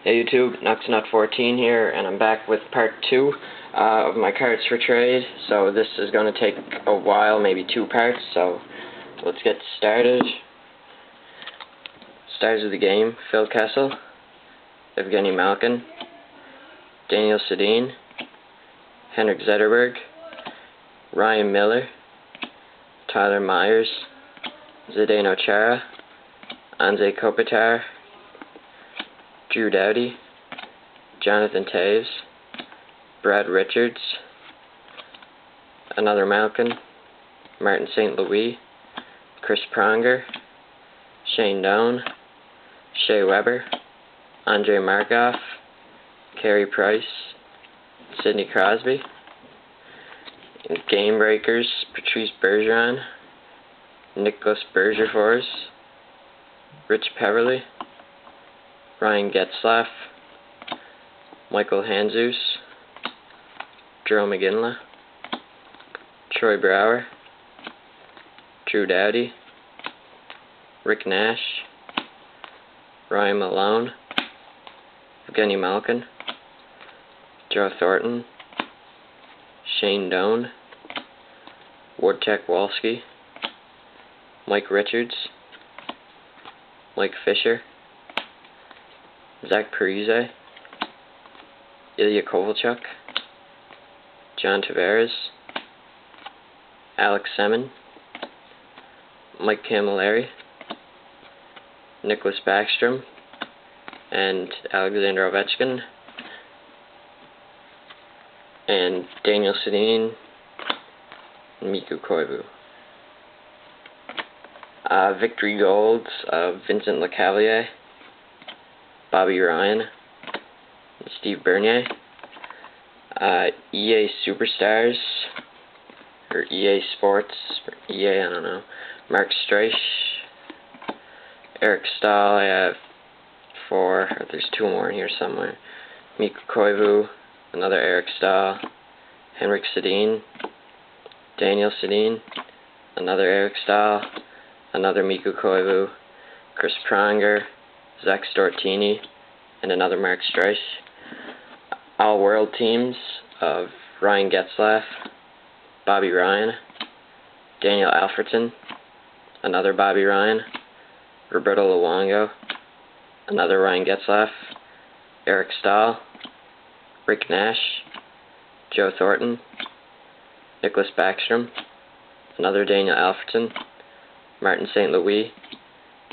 Hey YouTube, Nuxnut14 here, and I'm back with part 2 of my cards for trade. So this is going to take a while, maybe 2 parts, so let's get started. Stars of the game: Phil Kessel, Evgeny Malkin, Daniel Sedin, Henrik Zetterberg, Ryan Miller, Tyler Myers, Zdeno Chara, Anze Kopitar, Drew Doughty, Jonathan Toews, Brad Richards, another Malkin, Martin St. Louis, Chris Pronger, Shane Doan, Shea Weber, Andrei Markov, Carey Price, Sidney Crosby. In Game Breakers: Patrice Bergeron, Nicholas Bergerfors, Rich Peverley, Ryan Getzlaf, Michael Handzus, Joe McGinley, Troy Brouwer, Drew Doughty, Rick Nash, Ryan Malone, Evgeny Malkin, Joe Thornton, Shane Doan, Wojciech Wolski, Mike Richards, Mike Fisher, Zach Parise, Ilya Kovalchuk, John Tavares, Alex Semin, Mike Camilleri, Nicholas Backstrom, and Alexander Ovechkin, and Daniel Sedin, and Mikko Koivu. Victory Golds of Vincent Lecavalier, Bobby Ryan, and Steve Bernier. EA Superstars, or EA Sports, or EA, I don't know. Mark Streich, Eric Stahl, I have 4, or there's 2 more in here somewhere. Mikko Koivu, another Eric Stahl, Henrik Sedin, Daniel Sedin, another Eric Stahl, another Mikko Koivu, Chris Pronger, Zach Stortini, and another Mark Streich. All-World Teams of Ryan Getzlaf, Bobby Ryan, Daniel Alfredson, another Bobby Ryan, Roberto Luongo, another Ryan Getzlaf, Eric Stahl, Rick Nash, Joe Thornton, Nicholas Backstrom, another Daniel Alfredson, Martin St. Louis,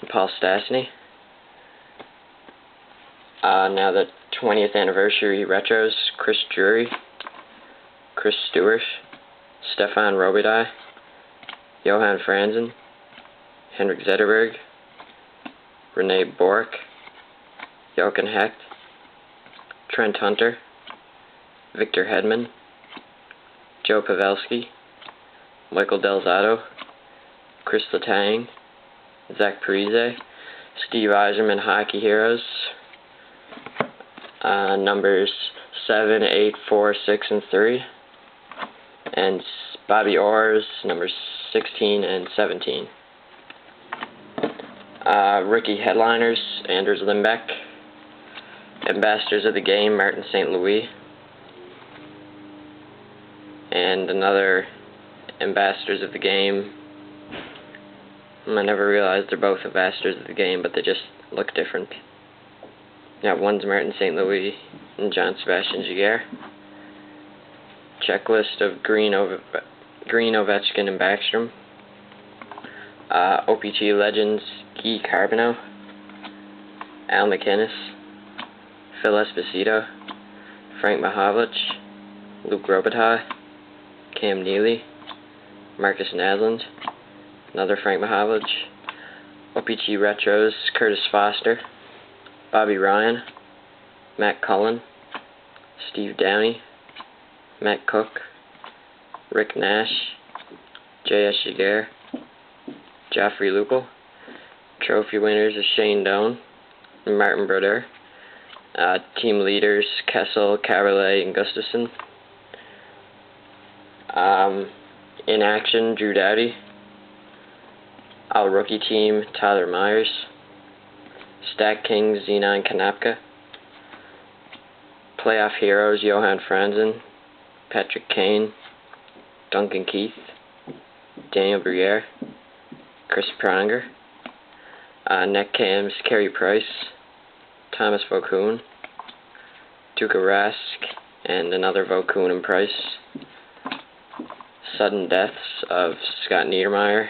and Paul Stastny. Now the 20th anniversary retros: Chris Drury, Chris Stewart, Stefan Robitaille, Johan Franzen, Henrik Zetterberg, Rene Bourque, Jochen Hecht, Trent Hunter, Victor Hedman, Joe Pavelski, Michael Delzato, Chris Letang, Zach Parise, Steve Yzerman Hockey Heroes, numbers 7, 8, 4, 6, and 3, and Bobby Orr's numbers 16 and 17. Rookie Headliners: Anders Lindbeck, Ambassadors of the Game: Martin St. Louis, and another Ambassadors of the Game. I never realized they're both Ambassadors of the Game, but they just look different. Yeah, one's Martin St. Louis and John Sebastian Giguère. Checklist of Green, Ovechkin, and Backstrom. OPG Legends: Guy Carbonneau, Al MacInnis, Phil Esposito, Frank Mahovlich, Luc Robitaille, Cam Neely, Marcus Naslund, another Frank Mahovlich. OPG Retros: Curtis Foster, Bobby Ryan, Matt Cullen, Steve Downey, Matt Cook, Rick Nash, J.S. Giguère, Joffrey Lupul. Trophy winners is Shane Doan and Martin Brodeur. Team leaders: Kessel, Caberlet, and Gustafson. In action: Drew Doughty. All rookie team: Tyler Myers. Stack Kings: Zenon Konopka. Playoff heroes: Johan Franzen, Patrick Kane, Duncan Keith, Daniel Briere, Chris Pronger. Net cams: Carey Price, Thomas Vokoun, Tuukka Rask, and another Vokoun and Price. Sudden deaths of Scott Niedermayer,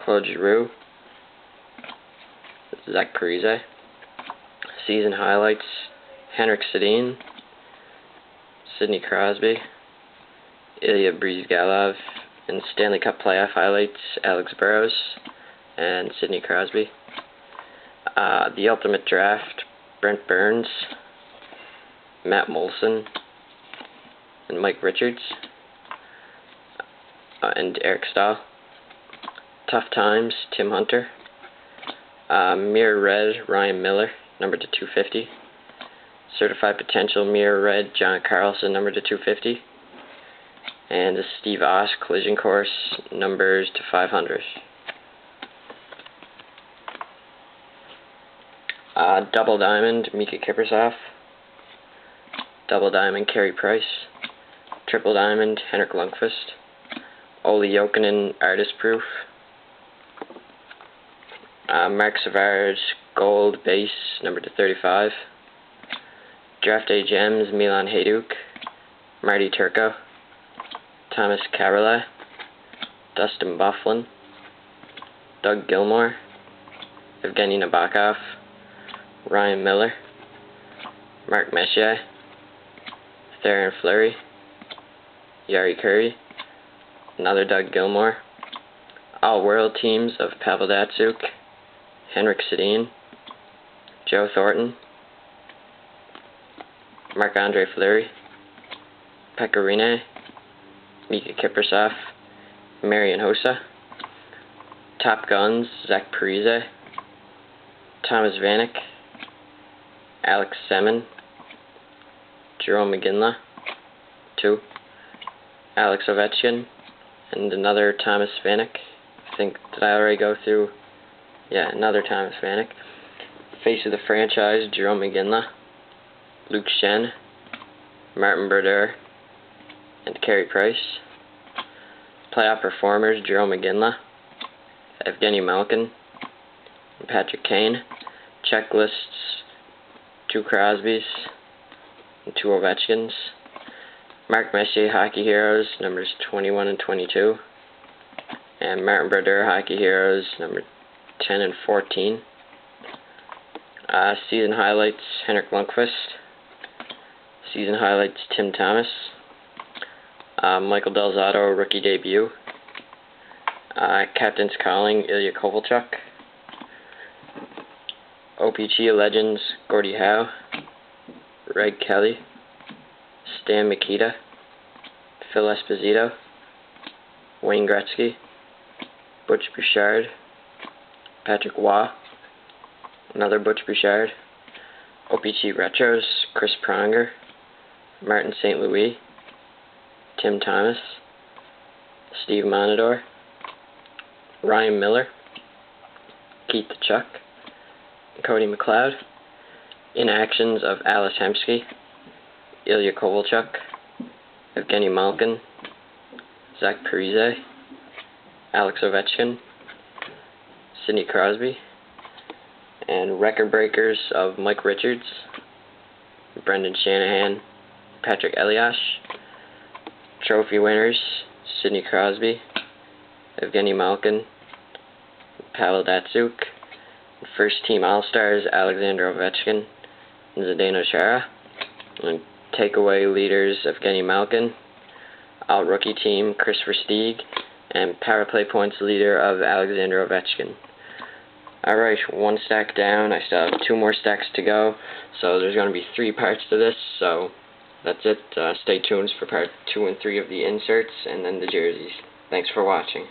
Claude Giroux, Zach Parise. Season highlights: Henrik Sedin, Sidney Crosby, Ilya Bryzgalov. And Stanley Cup playoff highlights: Alex Burrows and Sidney Crosby. The Ultimate Draft: Brent Burns, Matt Moulson, and Mike Richards, and Eric Staal. Tough Times: Tim Hunter. Mirror Red: Ryan Miller, numbered to 250. Certified Potential Mirror Red: John Carlson, numbered to 250. And the Steve Oss Collision Course, numbers to 500. Double Diamond: Mika Kiprusoff. Double Diamond: Carey Price. Triple Diamond: Henrik Lundqvist. Olli Jokinen Artist Proof. Mark Savard's Gold Base, numbered to 35. Draft Day Gems: Milan Hajduk, Marty Turco, Thomas Kaberle, Dustin Byfuglien, Doug Gilmour, Evgeny Nabokov, Ryan Miller, Mark Messier, Theoren Fleury, Jari Kurri, another Doug Gilmour. All-World Teams of Pavel Datsyuk, Henrik Sedin, Joe Thornton, Marc-Andre Fleury, Pekka Rinne, Mika Kiprusoff, Marian Hossa. Top Guns: Zach Parise, Thomas Vanek, Alex Semin, Jerome McGinley, 2, Alex Ovechkin, and another Thomas Vanek. I think, did I already go through? Yeah, another Thomas Vanek. Face of the Franchise: Jerome McGinley, Luke Schenn, Martin Brodeur, and Carey Price. Playoff Performers: Jerome McGinley, Evgeny Malkin, and Patrick Kane. Checklists: 2 Crosbys and 2 Ovechkins. Mark Messier Hockey Heroes, numbers 21 and 22. And Martin Brodeur Hockey Heroes, number 10 and 14. Season highlights: Henrik Lundqvist. Season highlights: Tim Thomas. Michael Del Zotto rookie debut. Captain's Calling: Ilya Kovalchuk. OPG Legends: Gordie Howe, Greg Kelly, Stan Mikita, Phil Esposito, Wayne Gretzky, Butch Bouchard, Patrick Waugh, another Butch Bouchard. OPG Retros: Chris Pronger, Martin St. Louis, Tim Thomas, Steve Monador, Ryan Miller, Keith Tkachuk, Cody McLeod. Inactions of Alice Hemsky, Ilya Kovalchuk, Evgeny Malkin, Zach Parise, Alex Ovechkin, Sidney Crosby. And record breakers of Mike Richards, Brendan Shanahan, Patrick Elias. Trophy winners: Sidney Crosby, Evgeny Malkin, Pavel Datsyuk. First team All-Stars: Alexander Ovechkin and Zdeno Chara. And takeaway leaders: Evgeny Malkin. All-Rookie team: Chris Versteeg. And power play points leader of Alexander Ovechkin. Alright, 1 stack down. I still have 2 more stacks to go. So there's going to be 3 parts to this. So that's it. Stay tuned for part 2 and 3 of the inserts and then the jerseys. Thanks for watching.